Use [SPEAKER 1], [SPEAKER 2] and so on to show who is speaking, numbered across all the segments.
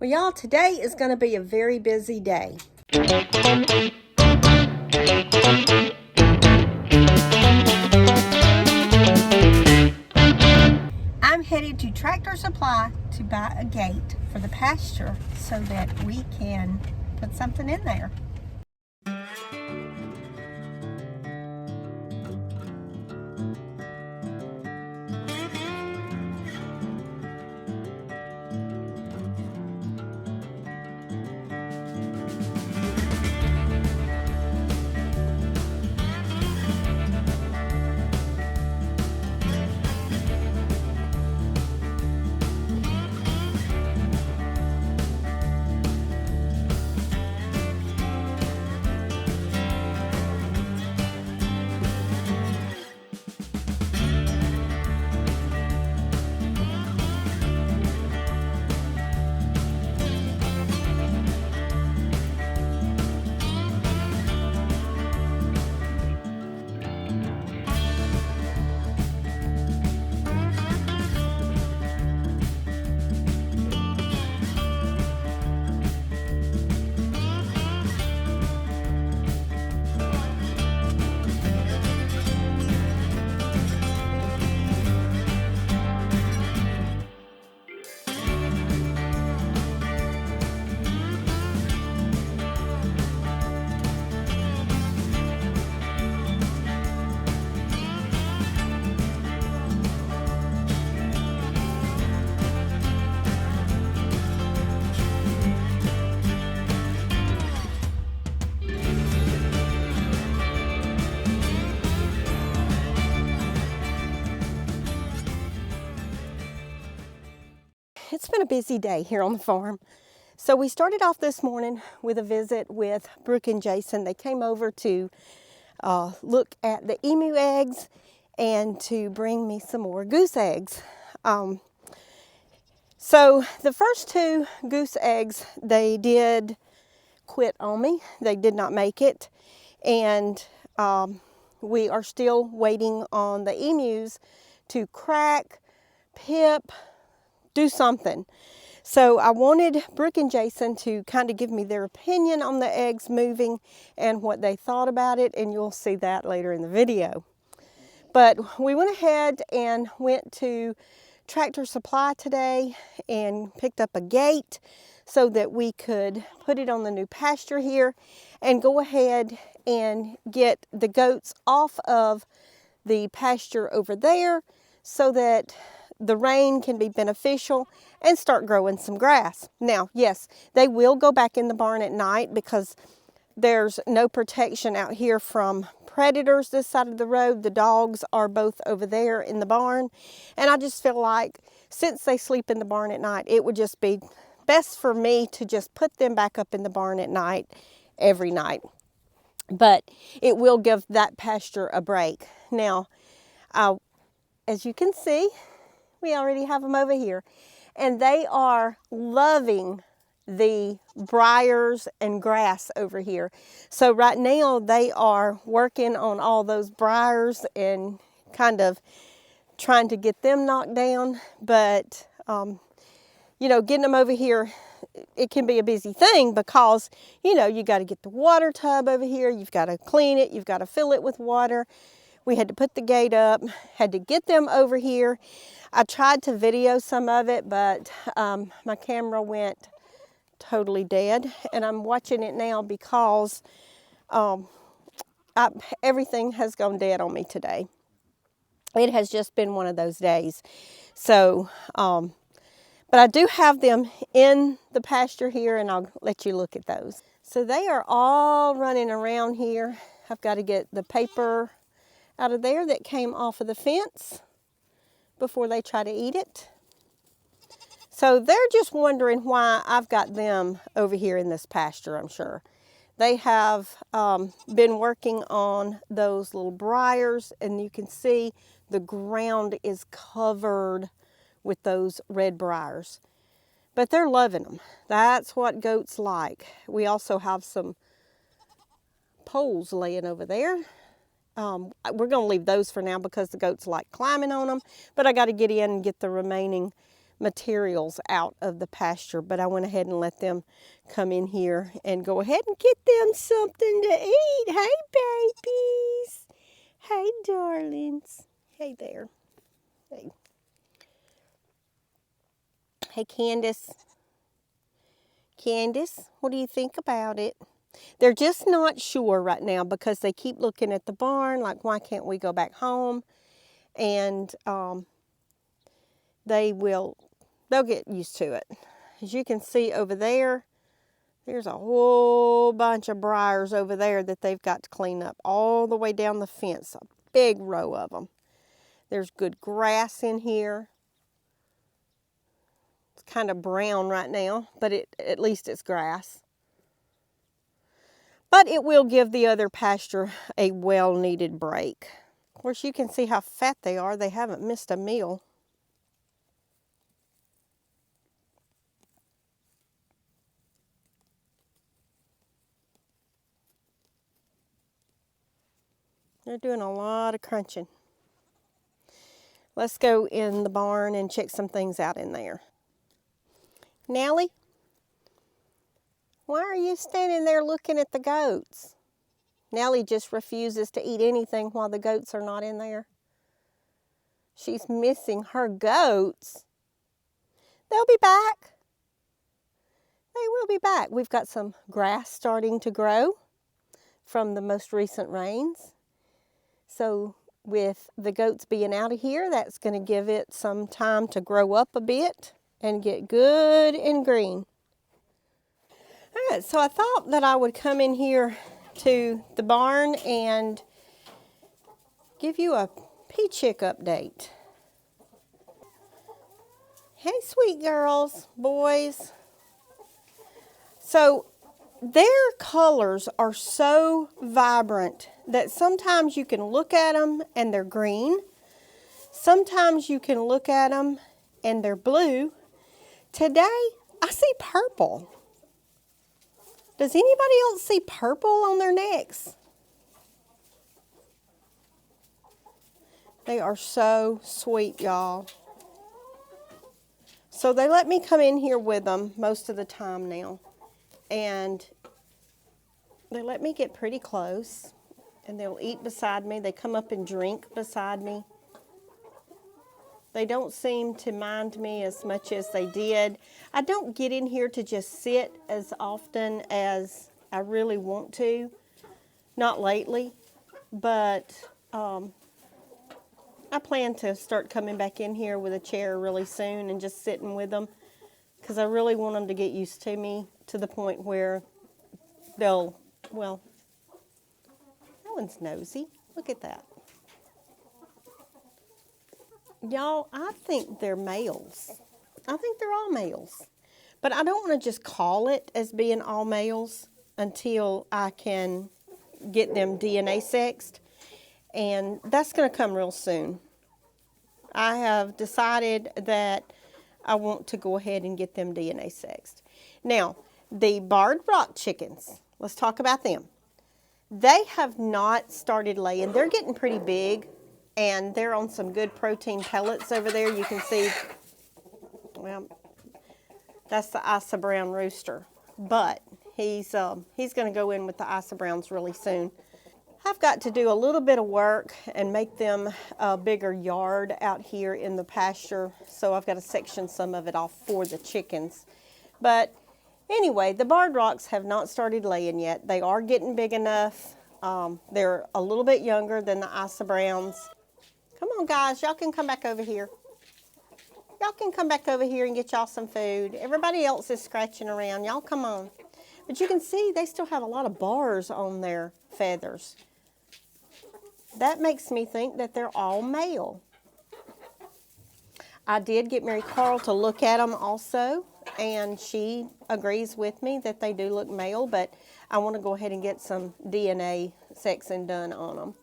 [SPEAKER 1] Well, y'all, today is going to be a very busy day. I'm headed to Tractor Supply to buy a gate for the pasture so that we can put something in there. It's been a busy day here on the farm. So we started off this morning with a visit with Brooke and Jason. They came over to look at the emu eggs and to bring me some more goose eggs. So the first two goose eggs, they did quit on me. They did not make it. And we are still waiting on the emus to crack, pip, do something. So I wanted Brooke and Jason to kind of give me their opinion on the eggs moving and what they thought about it, and you'll see that later in the video. But we went ahead and went to Tractor Supply today and picked up a gate so that we could put it on the new pasture here and go ahead and get the goats off of the pasture over there so that the rain can be beneficial and start growing some grass. Now, yes, they will go back in the barn at night because there's no protection out here from predators this side of the road. The dogs are both over there in the barn. And I just feel like since they sleep in the barn at night, it would just be best for me to just put them back up in the barn at night every night. But it will give that pasture a break. Now, as you can see, we already have them over here, and they are loving the briars and grass over here. So right now they are working on all those briars and kind of trying to get them knocked down. But, you know, getting them over here, it can be a busy thing because, you know, you got to get the water tub over here. You've got to clean it. You've got to fill it with water. We had to put the gate up, had to get them over here. I tried to video some of it, but my camera went totally dead. And I'm watching it now because everything has gone dead on me today. It has just been one of those days. So, but I do have them in the pasture here, and I'll let you look at those. So they are all running around here. I've got to get the paper out of there that came off of the fence before they try to eat it. So they're just wondering why I've got them over here in this pasture, I'm sure. They have been working on those little briars, and you can see the ground is covered with those red briars. But they're loving them. That's what goats like. We also have some poles laying over there. We're going to leave those for now because the goats like climbing on them. But I got to get in and get the remaining materials out of the pasture, but I went ahead and let them come in here and go ahead and get them something to eat. Hey, babies. Hey, darlings. Hey there. Hey. Hey, Candace. Candace, what do you think about it? They're just not sure right now because they keep looking at the barn like, why can't we go back home? And they'll get used to it. As you can see over there, there's a whole bunch of briars over there that they've got to clean up all the way down the fence, a big row of them. There's good grass in here. It's kind of brown right now, but at least it's grass. But it will give the other pasture a well-needed break. Of course, you can see how fat they are. They haven't missed a meal. They're doing a lot of crunching. Let's go in the barn and check some things out in there. Nellie, why are you standing there looking at the goats? Nellie just refuses to eat anything while the goats are not in there. She's missing her goats. They'll be back. They will be back. We've got some grass starting to grow from the most recent rains. So with the goats being out of here, that's going to give it some time to grow up a bit and get good and green. All right, so I thought that I would come in here to the barn and give you a pea chick update. Hey, sweet girls, boys. So their colors are so vibrant that sometimes you can look at them and they're green. Sometimes you can look at them and they're blue. Today, I see purple. Does anybody else see purple on their necks? They are so sweet, y'all. So they let me come in here with them most of the time now. And they let me get pretty close. And they'll eat beside me. They come up and drink beside me. They don't seem to mind me as much as they did. I don't get in here to just sit as often as I really want to. Not lately. But I plan to start coming back in here with a chair really soon and just sitting with them. Because I really want them to get used to me to the point where they'll, well, that one's nosy. Look at that. Y'all, I think they're males. I think they're all males. But I don't want to just call it as being all males until I can get them DNA sexed. And that's going to come real soon. I have decided that I want to go ahead and get them DNA sexed. Now, the barred rock chickens, let's talk about them. They have not started laying. They're getting pretty big. And they're on some good protein pellets over there. You can see, well, that's the Isa Brown rooster. But he's going to go in with the Isa Browns really soon. I've got to do a little bit of work and make them a bigger yard out here in the pasture. So I've got to section some of it off for the chickens. But anyway, the barred rocks have not started laying yet. They are getting big enough. They're a little bit younger than the Isa Browns. Come on, guys. Y'all can come back over here. Y'all can come back over here and get y'all some food. Everybody else is scratching around. Y'all come on. But you can see they still have a lot of bars on their feathers. That makes me think that they're all male. I did get Mary Carl to look at them also, and she agrees with me that they do look male, but I want to go ahead and get some DNA sexing done on them,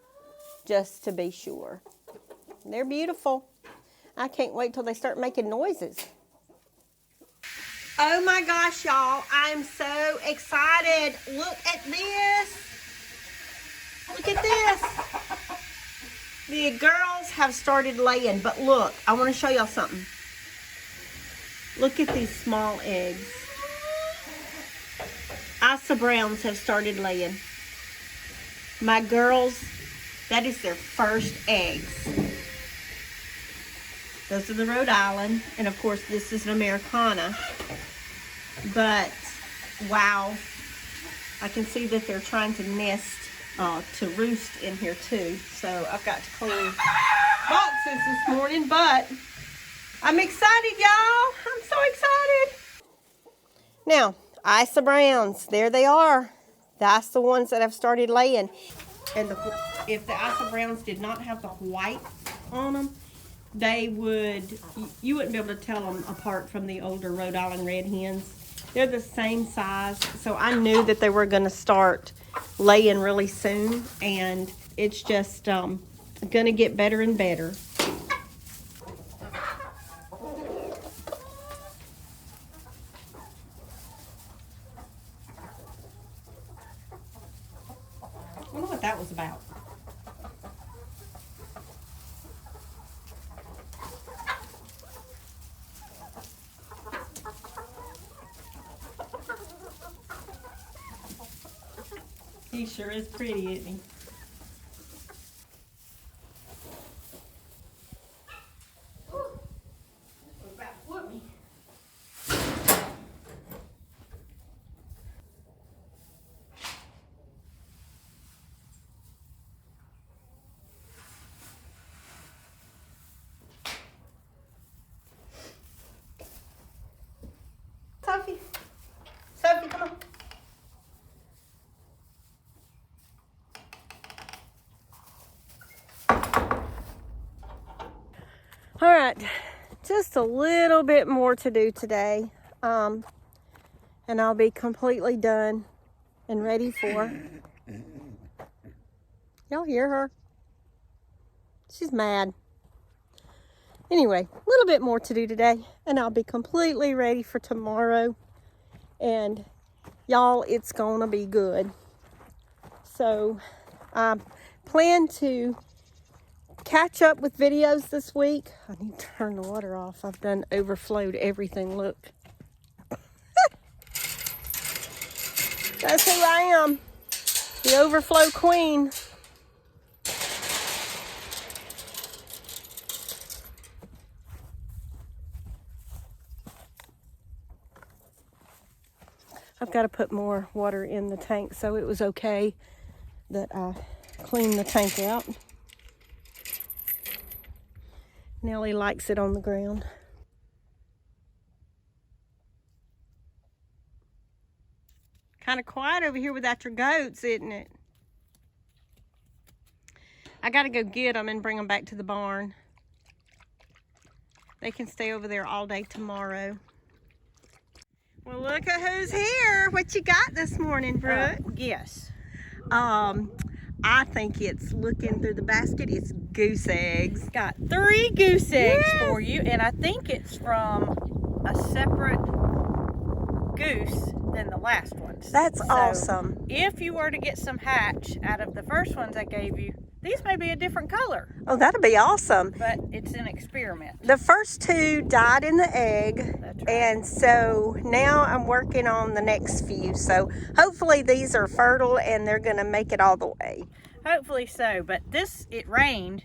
[SPEAKER 1] just to be sure. They're beautiful. I can't wait till they start making noises. Oh my gosh, y'all. I'm so excited. Look at this. Look at this. The girls have started laying, but look, I want to show y'all something. Look at these small eggs. Isa Browns have started laying. My girls, that is their first eggs. Those are the Rhode Island, and of course this is an Americana. But wow, I can see that they're trying to nest, to roost in here too. So I've got to clean boxes this morning, but I'm excited, y'all. I'm so excited. Now, Isa Browns, there they are. That's the ones that have started laying. And if the Isa Browns did not have the white on them, they would, you wouldn't be able to tell them apart from the older Rhode Island red hens. They're the same size, so I knew that they were going to start laying really soon, and it's just going to get better and better. I wonder what that was about. He sure is pretty, isn't he? Sophie, come on. All right, just a little bit more to do today, and I'll be completely done and ready for. Y'all hear her? She's mad. Anyway, a little bit more to do today, and I'll be completely ready for tomorrow. And y'all, it's gonna be good. So I plan to catch up with videos this week. I need to turn the water off. I've done overflowed everything. Look. That's who I am. The overflow queen. I've got to put more water in the tank, so it was okay that I cleaned the tank out. Nellie likes it on the ground. Kind of quiet over here without your goats, isn't it? I got to go get them and bring them back to the barn. They can stay over there all day tomorrow. Well, look at who's here. What you got this morning, Brooke?
[SPEAKER 2] Yes.
[SPEAKER 1] I think it's looking through the basket. It's goose eggs.
[SPEAKER 2] Got 3 goose eggs for you, and I think it's from a separate goose than the last ones.
[SPEAKER 1] That's awesome.
[SPEAKER 2] If you were to get some hatch out of the first ones I gave you, these may be a different color.
[SPEAKER 1] Oh, that'll be awesome.
[SPEAKER 2] But it's an experiment.
[SPEAKER 1] The first 2 died in the egg.
[SPEAKER 2] That's right.
[SPEAKER 1] And so now I'm working on the next few. So hopefully these are fertile and they're going to make it all the way.
[SPEAKER 2] Hopefully so. But it rained.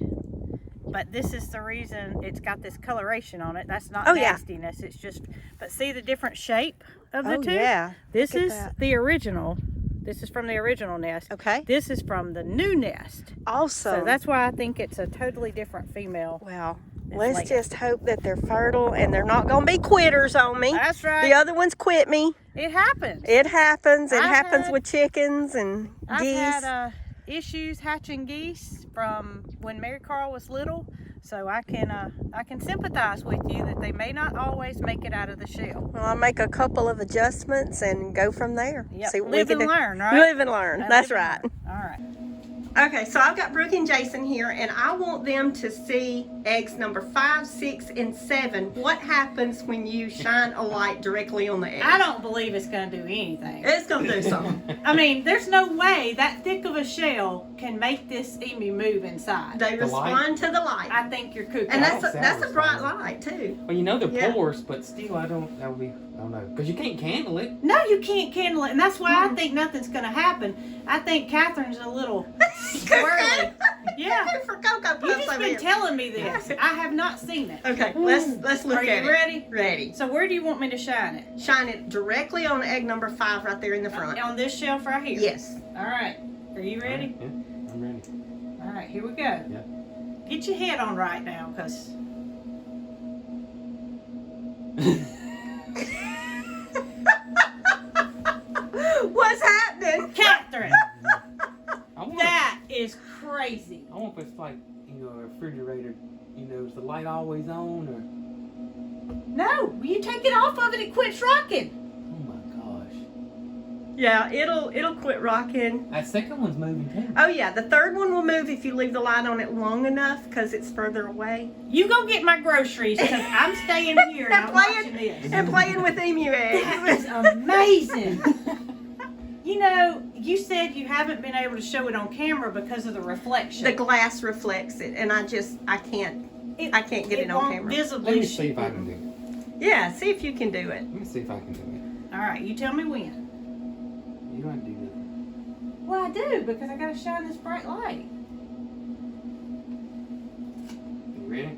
[SPEAKER 2] But this is the reason it's got this coloration on it. That's not nastiness. It's just, but see the different shape of the two?
[SPEAKER 1] Yeah.
[SPEAKER 2] This is the original. This is from the original nest.
[SPEAKER 1] Okay.
[SPEAKER 2] This is from the new nest.
[SPEAKER 1] Awesome.
[SPEAKER 2] So that's why I think it's a totally different female.
[SPEAKER 1] Well, let's just hope that they're fertile and they're not going to be quitters on me.
[SPEAKER 2] That's right.
[SPEAKER 1] The other ones quit me.
[SPEAKER 2] It happens.
[SPEAKER 1] It happens. It happens with chickens and geese.
[SPEAKER 2] I've had issues hatching geese from when Mary Carl was little. So I can sympathize with you that they may not always make it out of the shell.
[SPEAKER 1] Well, I'll make a couple of adjustments and go from there.
[SPEAKER 2] Yep.
[SPEAKER 1] See what
[SPEAKER 2] Live
[SPEAKER 1] we
[SPEAKER 2] and
[SPEAKER 1] can
[SPEAKER 2] learn, right?
[SPEAKER 1] Live and learn. That's right.
[SPEAKER 2] All right.
[SPEAKER 1] Okay, so I've got Brooke and Jason here, and I want them to see eggs number 5, 6, and 7. What happens when you shine a light directly on the egg?
[SPEAKER 2] I don't believe it's going to do anything.
[SPEAKER 1] It's going to do something.
[SPEAKER 2] I mean, there's no way that thick of a shell can make this emu move inside.
[SPEAKER 1] They respond to the light.
[SPEAKER 2] I think you're cuckoo.
[SPEAKER 1] And that's a bright light, too.
[SPEAKER 3] Well, you know they're porous, but still, I don't know. Because you can't candle it.
[SPEAKER 2] No, you can't candle it, and that's why I think nothing's going to happen. I think Catherine's a little squirrely. Yeah.
[SPEAKER 1] For Cocoa Puffs
[SPEAKER 2] You've just
[SPEAKER 1] over
[SPEAKER 2] been
[SPEAKER 1] here.
[SPEAKER 2] telling me this. I have not seen it.
[SPEAKER 1] Okay, let's look
[SPEAKER 2] Are
[SPEAKER 1] at it.
[SPEAKER 2] you ready?
[SPEAKER 1] Ready.
[SPEAKER 2] So where do you want me to shine it?
[SPEAKER 1] Shine it directly on egg number 5 right there in the front.
[SPEAKER 2] On this shelf right here?
[SPEAKER 1] Yes.
[SPEAKER 2] All right. Are you ready?
[SPEAKER 3] Yeah, I'm ready.
[SPEAKER 2] All right, here we go.
[SPEAKER 3] Yeah.
[SPEAKER 2] Get your head on right now, because...
[SPEAKER 1] What's happening?
[SPEAKER 2] Catherine!
[SPEAKER 3] I want
[SPEAKER 2] That is crazy.
[SPEAKER 3] I wonder if it's like, a refrigerator, is the light always on or...
[SPEAKER 2] No, when you take it off of it, it quits rocking.
[SPEAKER 3] Oh my gosh.
[SPEAKER 1] Yeah, it'll quit rocking.
[SPEAKER 3] That second one's moving too.
[SPEAKER 1] Oh yeah, the third one will move if you leave the light on it long enough because it's further away.
[SPEAKER 2] You go get my groceries, because I'm staying here and I'm watching this.
[SPEAKER 1] And playing with emu eggs.
[SPEAKER 2] That is amazing. You said you haven't been able to show it on camera because of the reflection.
[SPEAKER 1] The glass reflects it, and I can't get it on
[SPEAKER 2] won't
[SPEAKER 1] camera.
[SPEAKER 2] Visibly
[SPEAKER 3] Let me see if I can do it.
[SPEAKER 1] Yeah, see if you can do it.
[SPEAKER 3] Let me see if I can do it.
[SPEAKER 2] All right, you tell me when.
[SPEAKER 3] You don't have to do nothing.
[SPEAKER 2] Well, I do, because I got to shine this bright light.
[SPEAKER 3] You ready?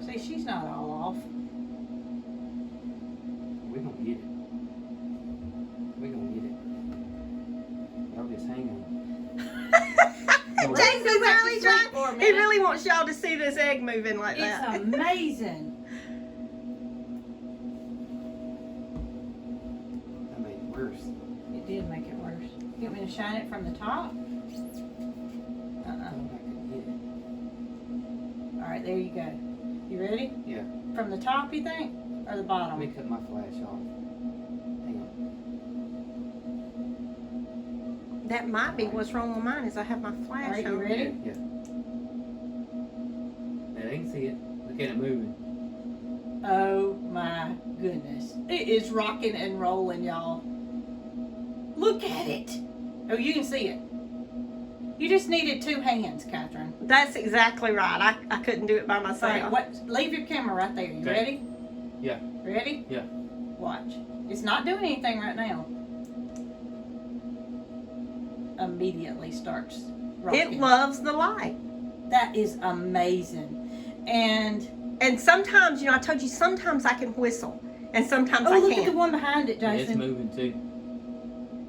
[SPEAKER 2] See, she's not all off.
[SPEAKER 3] We're going to get it. We're going to get it. Y'all just hang on.
[SPEAKER 1] Jason's really
[SPEAKER 2] sleep for a
[SPEAKER 1] trying. He
[SPEAKER 2] minute.
[SPEAKER 1] really wants y'all to see this egg moving like that.
[SPEAKER 2] It's amazing.
[SPEAKER 3] That made it worse.
[SPEAKER 2] It did make it worse. You want me to shine it from the top?
[SPEAKER 3] I thought I could get it.
[SPEAKER 2] All right, there you go. You ready?
[SPEAKER 3] Yeah.
[SPEAKER 2] From the top, you think? Or the
[SPEAKER 3] Let
[SPEAKER 2] bottom?
[SPEAKER 3] me cut my flash off. Hang on.
[SPEAKER 1] That might be what's wrong with mine is I have my
[SPEAKER 2] All
[SPEAKER 1] flash
[SPEAKER 2] right, you
[SPEAKER 1] on.
[SPEAKER 2] ready?
[SPEAKER 3] Yeah. Now they can see it. Look at it moving.
[SPEAKER 2] Oh my goodness. It is rocking and rolling, y'all. Look at it. Oh, you can see it. You just needed 2 hands, Catherine.
[SPEAKER 1] That's exactly right. I couldn't do it by myself.
[SPEAKER 2] All right, leave your camera right there. You
[SPEAKER 3] Okay.
[SPEAKER 2] ready?
[SPEAKER 3] Yeah.
[SPEAKER 2] Ready?
[SPEAKER 3] Yeah.
[SPEAKER 2] Watch. It's not doing anything right now. Immediately starts rocking.
[SPEAKER 1] It loves the light.
[SPEAKER 2] That is amazing. And
[SPEAKER 1] sometimes, I told you, sometimes I can whistle. And sometimes I
[SPEAKER 2] look
[SPEAKER 1] can't.
[SPEAKER 2] at the one behind it,
[SPEAKER 3] Yeah, it's
[SPEAKER 2] Jason.
[SPEAKER 3] moving too.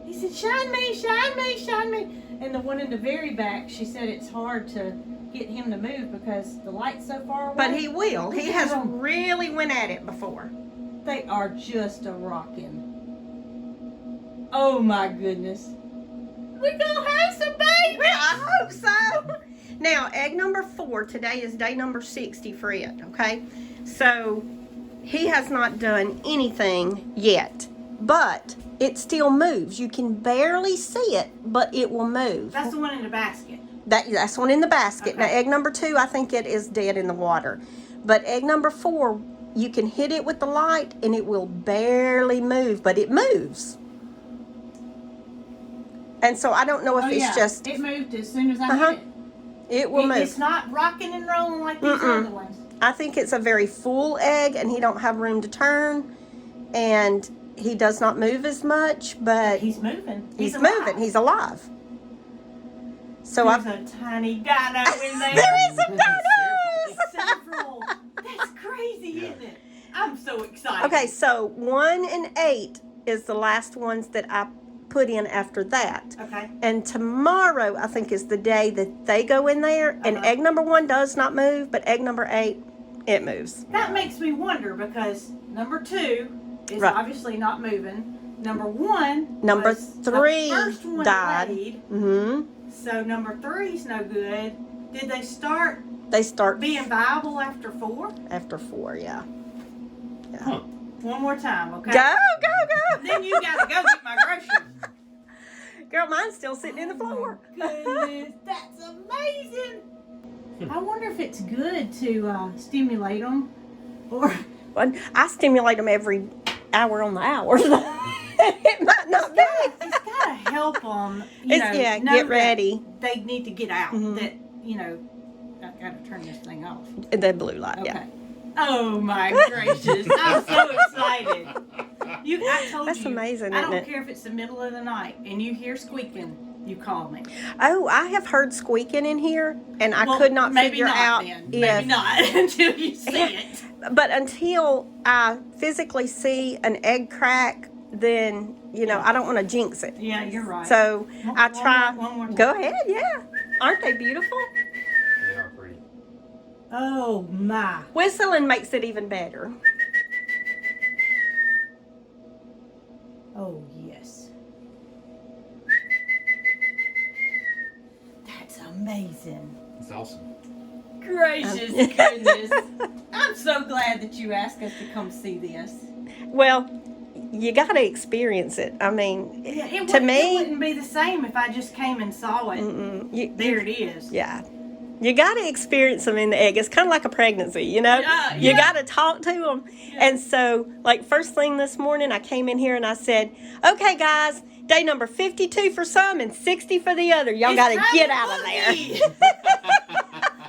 [SPEAKER 2] He said, shine me, shine me, shine me. And the one in the very back, she said it's hard to get him to move because the light's so far away.
[SPEAKER 1] But he will. He has
[SPEAKER 2] Yeah.
[SPEAKER 1] really went at it before.
[SPEAKER 2] They are just a rocking. Oh my goodness. We're gonna have some babies.
[SPEAKER 1] Well, I hope so. Now, egg number 4, today is day number 60 for it, okay? So, he has not done anything yet, but it still moves. You can barely see it, but it will move.
[SPEAKER 2] That's the one in the basket.
[SPEAKER 1] That's one in the basket.
[SPEAKER 2] Okay.
[SPEAKER 1] Now, egg number 2, I think it is dead in the water. But egg number 4, you can hit it with the light, and it will barely move, but it moves. And so I don't know if it's just...
[SPEAKER 2] It moved as soon as I hit it.
[SPEAKER 1] It will move.
[SPEAKER 2] It's not rocking and rolling like these other ones.
[SPEAKER 1] I think it's a very full egg, and he don't have room to turn, and he does not move as much, but
[SPEAKER 2] He's moving.
[SPEAKER 1] he's
[SPEAKER 2] alive.
[SPEAKER 1] moving. He's alive. So
[SPEAKER 2] There's
[SPEAKER 1] I've...
[SPEAKER 2] a tiny dino in there.
[SPEAKER 1] There is some dinos!
[SPEAKER 2] Several. That's crazy, isn't it? I'm so excited.
[SPEAKER 1] Okay, so 1 and 8 is the last ones that I put in after that.
[SPEAKER 2] Okay.
[SPEAKER 1] And tomorrow, I think, is the day that they go in there, and egg number 1 does not move, but egg number 8, it moves.
[SPEAKER 2] That makes me wonder because number 2 is
[SPEAKER 1] Right.
[SPEAKER 2] obviously not moving. Number 1,
[SPEAKER 1] Number
[SPEAKER 2] was
[SPEAKER 1] 3
[SPEAKER 2] the first one
[SPEAKER 1] died.
[SPEAKER 2] laid.
[SPEAKER 1] Mm-hmm.
[SPEAKER 2] So number 3's no good. Did they start
[SPEAKER 1] They start
[SPEAKER 2] being viable after 4?
[SPEAKER 1] after 4, yeah.
[SPEAKER 3] Huh.
[SPEAKER 2] One more time, okay?
[SPEAKER 1] Go, go, go.
[SPEAKER 2] Then you gotta go get my groceries.
[SPEAKER 1] Girl, mine's still sitting in the floor.
[SPEAKER 2] Goodness, that's amazing. I wonder if it's good to stimulate them, or
[SPEAKER 1] Well, I stimulate them every hour on the hour. It might not be.
[SPEAKER 2] it's gotta help them.
[SPEAKER 1] Yeah,
[SPEAKER 2] know
[SPEAKER 1] get
[SPEAKER 2] that
[SPEAKER 1] ready.
[SPEAKER 2] They need to get out.
[SPEAKER 1] Mhm.
[SPEAKER 2] That I gotta turn this thing off.
[SPEAKER 1] The blue light,
[SPEAKER 2] Okay.
[SPEAKER 1] yeah.
[SPEAKER 2] Oh my gracious! I'm so excited. I told
[SPEAKER 1] That's
[SPEAKER 2] you.
[SPEAKER 1] amazing,
[SPEAKER 2] I
[SPEAKER 1] isn't
[SPEAKER 2] don't
[SPEAKER 1] it?
[SPEAKER 2] care if it's the middle of the night and you hear squeaking. You call me.
[SPEAKER 1] Oh, I have heard squeaking in here, and I
[SPEAKER 2] Well,
[SPEAKER 1] could not
[SPEAKER 2] maybe
[SPEAKER 1] figure
[SPEAKER 2] not,
[SPEAKER 1] out
[SPEAKER 2] then.
[SPEAKER 1] if.
[SPEAKER 2] Maybe not until you see it.
[SPEAKER 1] But until I physically see an egg crack, then I don't want to jinx it.
[SPEAKER 2] Yeah, you're right.
[SPEAKER 1] So I try.
[SPEAKER 2] One more time.
[SPEAKER 1] Go ahead, yeah. Aren't they beautiful?
[SPEAKER 3] They are pretty.
[SPEAKER 2] Oh my!
[SPEAKER 1] Whistling makes it even better.
[SPEAKER 2] Oh yes. That's amazing.
[SPEAKER 3] It's awesome.
[SPEAKER 2] Gracious goodness! I'm so glad that you asked us to come see this.
[SPEAKER 1] Well, you got to experience it. I mean, to me,
[SPEAKER 2] it wouldn't be the same if I just came and saw it. There it is.
[SPEAKER 1] Yeah. You got to experience them in the egg. It's kind of like a pregnancy, you know?
[SPEAKER 2] Yeah,
[SPEAKER 1] You
[SPEAKER 2] yeah.
[SPEAKER 1] got to talk to them.
[SPEAKER 2] Yeah.
[SPEAKER 1] And so, like, first thing this morning, I came in here and I said, okay, guys, day number 52 for some and 60 for the other. Y'all got to get out of there.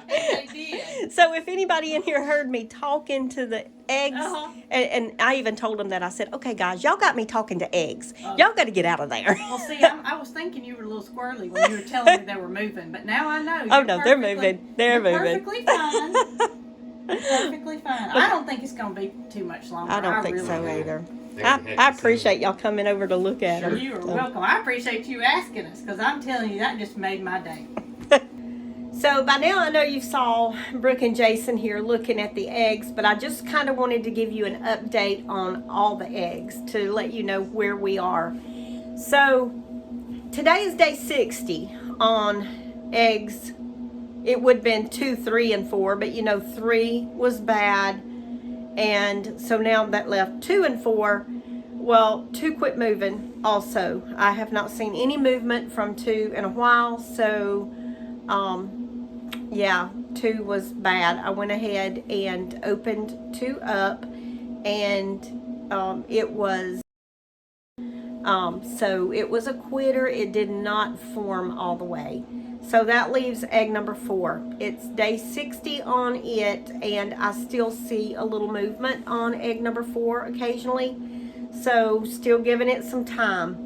[SPEAKER 2] They did.
[SPEAKER 1] So if anybody in here heard me talking to the eggs,
[SPEAKER 2] Uh-huh.
[SPEAKER 1] and I even told them that, I said, okay, guys, y'all got me talking to eggs. Y'all got to get out of there.
[SPEAKER 2] Well, see, I was thinking you were a little squirrely when you were telling me they were moving, but now I know.
[SPEAKER 1] Oh, no, they're moving. They're moving.
[SPEAKER 2] Perfectly fine. Perfectly fine. I don't think it's going to be too much longer.
[SPEAKER 1] I don't think
[SPEAKER 2] really
[SPEAKER 1] so
[SPEAKER 2] don't.
[SPEAKER 1] either.
[SPEAKER 3] They would have
[SPEAKER 1] I
[SPEAKER 3] to
[SPEAKER 1] appreciate y'all coming over to look at them.
[SPEAKER 2] You are welcome. I appreciate you asking us because I'm telling you, that just made my day.
[SPEAKER 1] So by now I know you saw Brooke and Jason here looking at the eggs, but I just kind of wanted to give you an update on all the eggs to let you know where we are. So today is day 60 on eggs. It would have been 2, 3, and 4, but 3 was bad. And so now that left 2 and 4. Well, 2 quit moving also. I have not seen any movement from 2 in a while. So, yeah, 2 was bad. I went ahead and opened 2 up, and it was, so it was a quitter. It did not form all the way. So that leaves egg number 4. It's day 60 on it, and I still see a little movement on egg number 4 occasionally. So still giving it some time.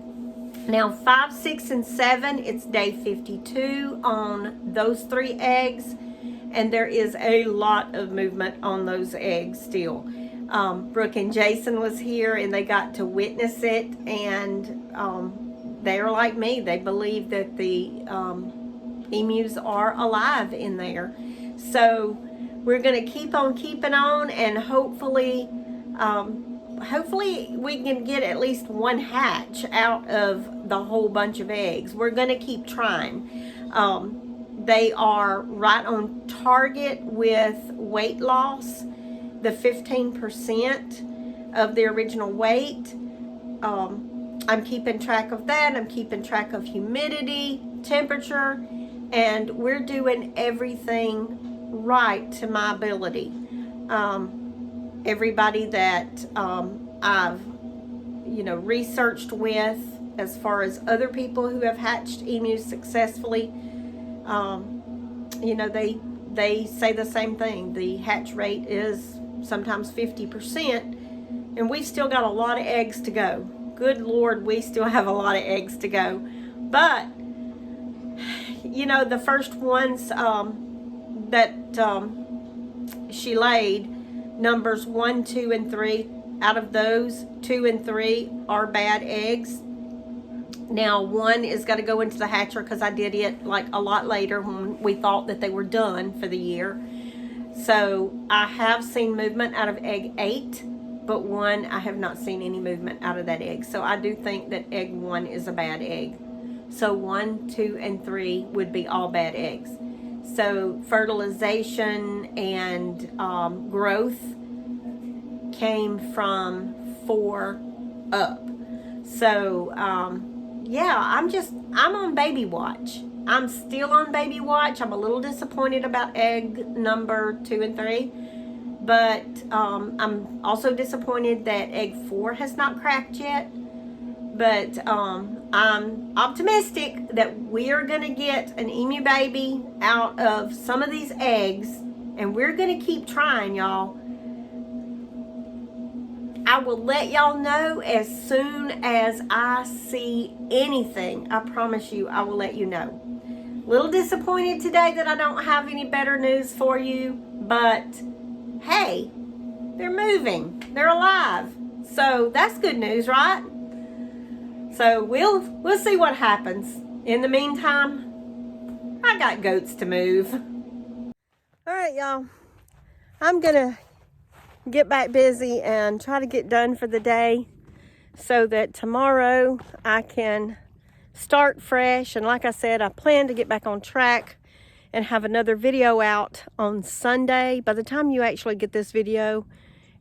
[SPEAKER 1] Now 5, 6, and 7, it's day 52 on those 3 eggs, and there is a lot of movement on those eggs still. Brooke and Jason was here, and they got to witness it, and they're like me. They believe that the emus are alive in there. So we're going to keep on keeping on, and hopefully we can get at least one hatch out of the whole bunch of eggs. We're going to keep trying. They are right on target with weight loss, the 15% of their original weight. I'm keeping track of that. I'm keeping track of humidity, temperature, and we're doing everything right to my ability. Everybody that I've researched with, as far as other people who have hatched emus successfully, they say the same thing. The hatch rate is sometimes 50%, and we've still got a lot of eggs to go. Good Lord, we still have a lot of eggs to go. But the first ones that she laid, numbers 1, 2, and 3, out of those, 2 and 3 are bad eggs. Now 1 is going to go into the hatcher because I did it like a lot later when we thought that they were done for the year. So I have seen movement out of egg 8, but 1 I have not seen any movement out of that egg. So I do think that egg 1 is a bad egg. So 1, 2, and 3 would be all bad eggs. So fertilization and growth came from 4 up. So, yeah, I'm on baby watch. I'm still on baby watch. I'm a little disappointed about egg number 2 and 3. But I'm also disappointed that egg 4 has not cracked yet. But I'm optimistic that we are going to get an emu baby out of some of these eggs. And we're going to keep trying, y'all. I will let y'all know as soon as I see anything. I promise you, I will let you know. Little disappointed today that I don't have any better news for you. But, hey, they're moving. They're alive. So, that's good news, right? So we'll see what happens. In the meantime, I got goats to move. All right, y'all. I'm gonna get back busy and try to get done for the day so that tomorrow I can start fresh. And like I said, I plan to get back on track and have another video out on Sunday. By the time you actually get this video,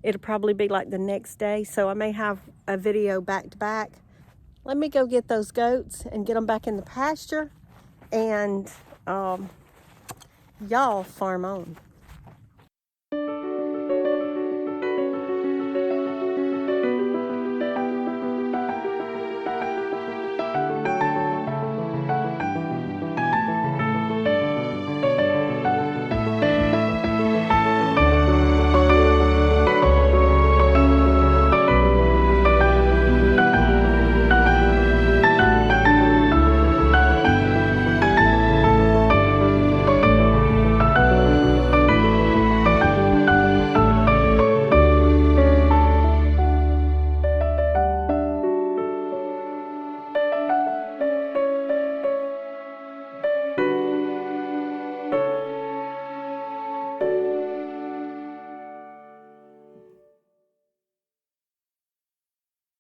[SPEAKER 1] it'll probably be like the next day. So I may have a video back to back. Let me go get those goats and get them back in the pasture. And y'all farm on.